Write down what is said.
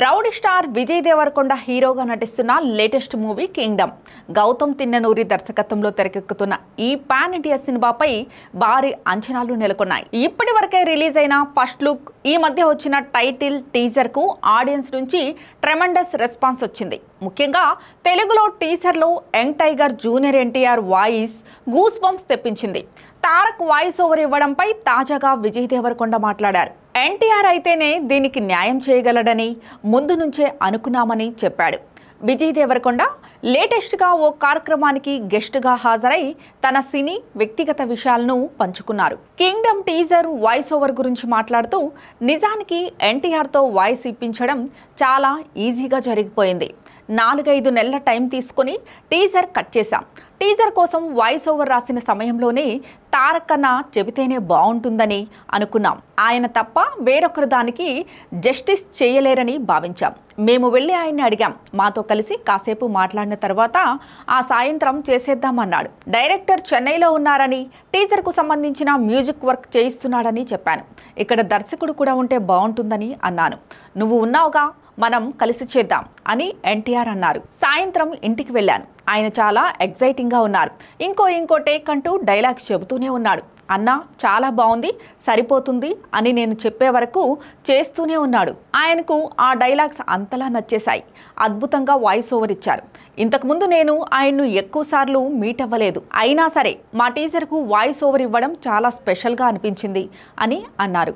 Rowdy star Vijay Deverakonda హీరోగా నటిస్తున్న latest movie Kingdom Gautam Tinnanuri దర్శకత్వంలో తెరకెక్కుతున్న ఈ పాన్ ఇండియా సినిమాపై భారీ అంచనాలు నెలకొన్నాయి. ఇప్పటివరకే రిలీజ్ అయిన ఫస్ట్ లుక్, ఈ మధ్య వచ్చిన టైటిల్ టీజర్ కు ఆడియన్స్ నుంచి ట్రెమెండస్ రెస్పాన్స్ వచ్చింది. ముఖ్యంగా తెలుగులో టీజర్లో young tiger junior NTR voice goose bumps తెప్పించింది. తారక్ వాయిస్ ఓవర్ ఇవ్వడంపై తాజాగా విజయ్ దేవరకొండ మాట్లాడారు. ఎన్టీఆర్ అయితేనే దీనికి న్యాయం చేయగలడని ముందు నుంచే అనుకున్నామని చెప్పాడు. విజయ్ దేవరకొండ లేటెస్ట్గా ఓ కార్యక్రమానికి గెస్ట్గా హాజరై తన సినీ వ్యక్తిగత విషయాలను పంచుకున్నారు. కింగ్డమ్ టీజర్ వాయిస్ ఓవర్ గురించి మాట్లాడుతూ, నిజానికి ఎన్టీఆర్తో వాయిస్ ఇప్పించడం చాలా ఈజీగా జరిగిపోయింది. 4-5 నెలల టైం తీసుకుని టీజర్ కట్ చేశాం. టీజర్ కోసం వాయిస్ ఓవర్ రాసిన సమయంలోనే తారక్ అన్న చెబితేనే బాగుంటుందని అనుకున్నాం. ఆయన తప్ప వేరొకరు దానికి జస్టిస్ చేయలేరని భావించాం. మేము వెళ్ళి ఆయన్ని అడిగాం. మాతో కలిసి కాసేపు మాట్లాడిన తర్వాత ఆ సాయంత్రం చేసేద్దామన్నాడు. డైరెక్టర్ చెన్నైలో ఉన్నారని, టీజర్కు సంబంధించిన మ్యూజిక్ వర్క్ చేయిస్తున్నాడని చెప్పాను. ఇక్కడ దర్శకుడు కూడా ఉంటే బాగుంటుందని అన్నాను. నువ్వు ఉన్నావుగా, మనం కలిసి చేద్దాం అని ఎన్టీఆర్ అన్నారు. సాయంత్రం ఇంటికి వెళ్ళాను. ఆయన చాలా ఎగ్జైటింగ్గా ఉన్నారు. ఇంకో టేక్ అంటూ డైలాగ్స్ చెబుతూనే ఉన్నాడు. అన్న చాలా బాగుంది, సరిపోతుంది అని నేను చెప్పే వరకు చేస్తూనే ఉన్నాడు. ఆయనకు ఆ డైలాగ్స్ అంతలా నచ్చేశాయి. అద్భుతంగా వాయిస్ ఓవర్ ఇచ్చారు. ఇంతకుముందు నేను ఆయన్ను ఎక్కువసార్లు మీట్ అవ్వలేదు. అయినా సరే మా టీచర్కు వాయిస్ ఓవర్ ఇవ్వడం చాలా స్పెషల్గా అనిపించింది అని అన్నారు.